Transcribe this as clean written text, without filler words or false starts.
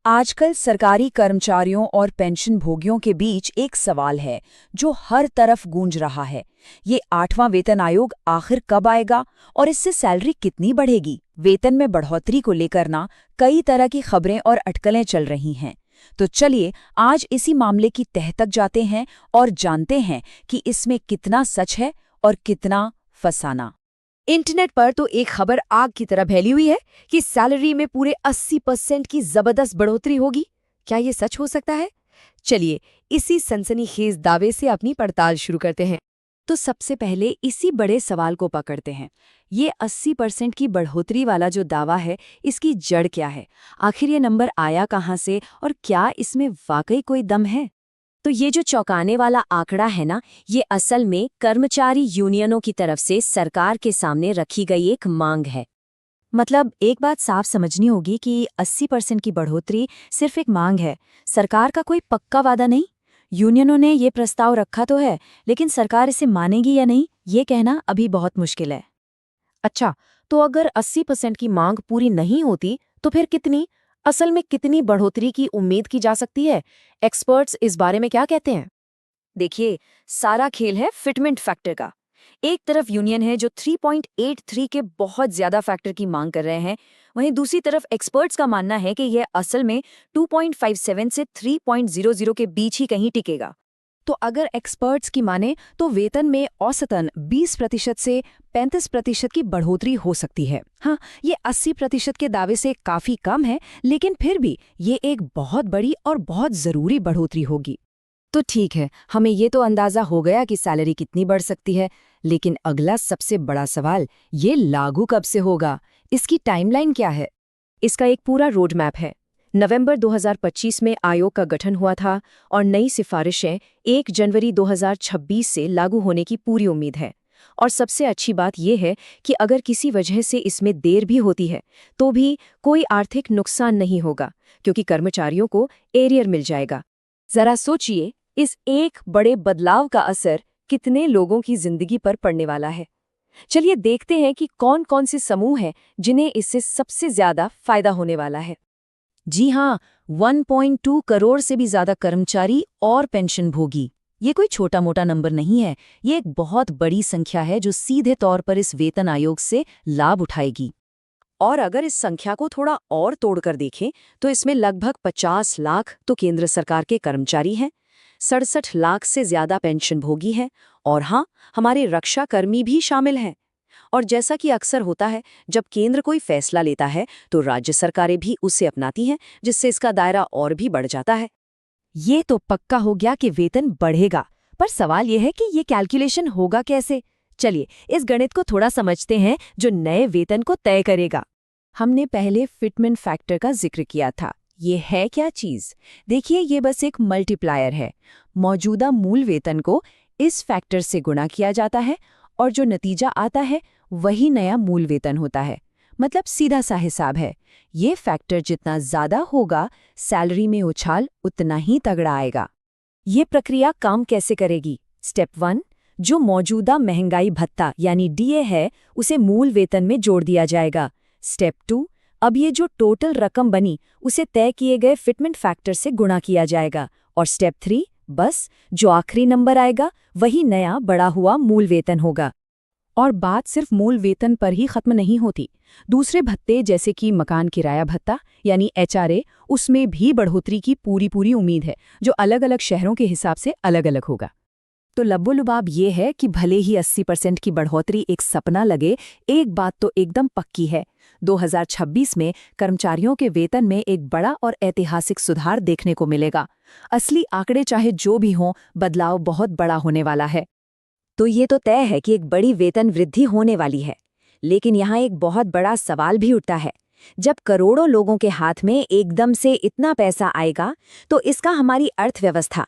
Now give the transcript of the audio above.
आजकल सरकारी कर्मचारियों और पेंशन भोगियों के बीच एक सवाल है जो हर तरफ गूंज रहा है। ये 8वां वेतन आयोग आखिर कब आएगा और इससे सैलरी कितनी बढ़ेगी? वेतन में बढ़ोतरी को लेकर ना कई तरह की खबरें और अटकलें चल रही हैं। तो चलिए आज इसी मामले की तह तक जाते हैं और जानते हैं कि इसमें कितना सच है और कितना फसाना। इंटरनेट पर तो एक खबर आग की तरह फैली हुई है कि सैलरी में पूरे 80% की जबरदस्त बढ़ोतरी होगी। क्या ये सच हो सकता है? चलिए इसी सनसनीखेज दावे से अपनी पड़ताल शुरू करते हैं। तो सबसे पहले इसी बड़े सवाल को पकड़ते हैं। ये 80% की बढ़ोतरी वाला जो दावा है, इसकी जड़ क्या है? आखिर ये नंबर आया कहाँ से और क्या इसमें वाकई कोई दम है? तो ये जो चौंकाने वाला आंकड़ा है ना, ये असल में कर्मचारी यूनियनों की तरफ से सरकार के सामने रखी गई एक मांग है। मतलब एक बात साफ समझनी होगी कि 80% की बढ़ोतरी सिर्फ एक मांग है, सरकार का कोई पक्का वादा नहीं। यूनियनों ने ये प्रस्ताव रखा तो है, लेकिन सरकार इसे मानेगी या नहीं, ये कहना अभी बहुत मुश्किल है। अच्छा, तो अगर 80% की मांग पूरी नहीं होती, तो फिर कितनी, असल में कितनी बढ़ोतरी की उम्मीद की जा सकती है? एक्सपर्ट्स इस बारे में क्या कहते हैं? देखिए, सारा खेल है फिटमेंट फैक्टर का। एक तरफ यूनियन है जो 3.83 के बहुत ज्यादा फैक्टर की मांग कर रहे हैं, वहीं दूसरी तरफ एक्सपर्ट्स का मानना है कि यह असल में 2.57 से 3.00 के बीच ही कहीं टिकेगा। तो अगर एक्सपर्ट्स की माने तो वेतन में औसतन 20% से 35% की बढ़ोतरी हो सकती है। हाँ, ये 80% के दावे से काफी कम है, लेकिन फिर भी ये एक बहुत बड़ी और बहुत जरूरी बढ़ोतरी होगी। तो ठीक है, हमें ये तो अंदाजा हो गया कि सैलरी कितनी बढ़ सकती है, लेकिन अगला सबसे बड़ा सवाल, ये लागू कब से होगा? इसकी टाइमलाइन क्या है? इसका एक पूरा रोड मैप है। नवंबर 2025 में आयोग का गठन हुआ था और नई सिफारिशें 1 जनवरी 2026 से लागू होने की पूरी उम्मीद है। और सबसे अच्छी बात यह है कि अगर किसी वजह से इसमें देर भी होती है, तो भी कोई आर्थिक नुकसान नहीं होगा, क्योंकि कर्मचारियों को एरियर मिल जाएगा। जरा सोचिए, इस एक बड़े बदलाव का असर कितने लोगों की जिंदगी पर पड़ने वाला है। चलिए देखते हैं कि कौन कौन से समूह हैं जिन्हें इससे सबसे ज्यादा फायदा होने वाला है। जी हाँ, 1.2 करोड़ से भी ज्यादा कर्मचारी और पेंशन भोगी। ये कोई छोटा मोटा नंबर नहीं है, ये एक बहुत बड़ी संख्या है जो सीधे तौर पर इस वेतन आयोग से लाभ उठाएगी। और अगर इस संख्या को थोड़ा और तोड़कर देखें, तो इसमें लगभग 50 लाख तो केंद्र सरकार के कर्मचारी हैं, 67 लाख से ज्यादा पेंशन भोगी हैं, और हाँ, हमारे रक्षा कर्मी भी शामिल हैं। और जैसा कि अक्सर होता है, जब केंद्र कोई फैसला लेता है तो राज्य सरकारें भी उसे अपनाती हैं, जिससे इसका दायरा और भी बढ़ जाता है। ये तो पक्का हो गया कि वेतन बढ़ेगा, पर सवाल यह है कि ये कैलकुलेशन होगा कैसे? चलिए इस गणित को थोड़ा समझते हैं जो नए वेतन को तय करेगा। हमने पहले फिटमेंट फैक्टर का जिक्र किया था। ये है क्या चीज? देखिए, ये बस एक मल्टीप्लायर है। मौजूदा मूल वेतन को इस फैक्टर से गुणा किया जाता है और जो नतीजा आता है वही नया मूल वेतन होता है। मतलब सीधा सा हिसाब है। ये फैक्टर जितना ज्यादा होगा, सैलरी में उछाल उतना ही तगड़ा आएगा। ये प्रक्रिया काम कैसे करेगी? स्टेप 1, जो मौजूदा महंगाई भत्ता यानी डीए है, उसे मूल वेतन में जोड़ दिया जाएगा। स्टेप 2, अब ये जो टोटल रकम बनी, उसे तय किए गए फिटमेंट फैक्टर से गुणा किया जाएगा। और स्टेप 3, बस जो आखिरी नंबर आएगा वही नया बढ़ा हुआ मूल वेतन होगा। और बात सिर्फ मूल वेतन पर ही खत्म नहीं होती। दूसरे भत्ते जैसे कि मकान किराया भत्ता यानी एचआरए, उसमें भी बढ़ोतरी की पूरी उम्मीद है, जो अलग अलग शहरों के हिसाब से अलग अलग होगा। तो लब्बो-लुबाब ये है कि भले ही 80% की बढ़ोतरी एक सपना लगे, एक बात तो एकदम पक्की है, 2026 में कर्मचारियों के वेतन में एक बड़ा और ऐतिहासिक सुधार देखने को मिलेगा। असली आंकड़े चाहे जो भी हों, बदलाव बहुत बड़ा होने वाला है। तो ये तो तय है कि एक बड़ी वेतन वृद्धि होने वाली है, लेकिन यहाँ एक बहुत बड़ा सवाल भी उठता है। जब करोड़ों लोगों के हाथ में एकदम से इतना पैसा आएगा, तो इसका हमारी अर्थव्यवस्था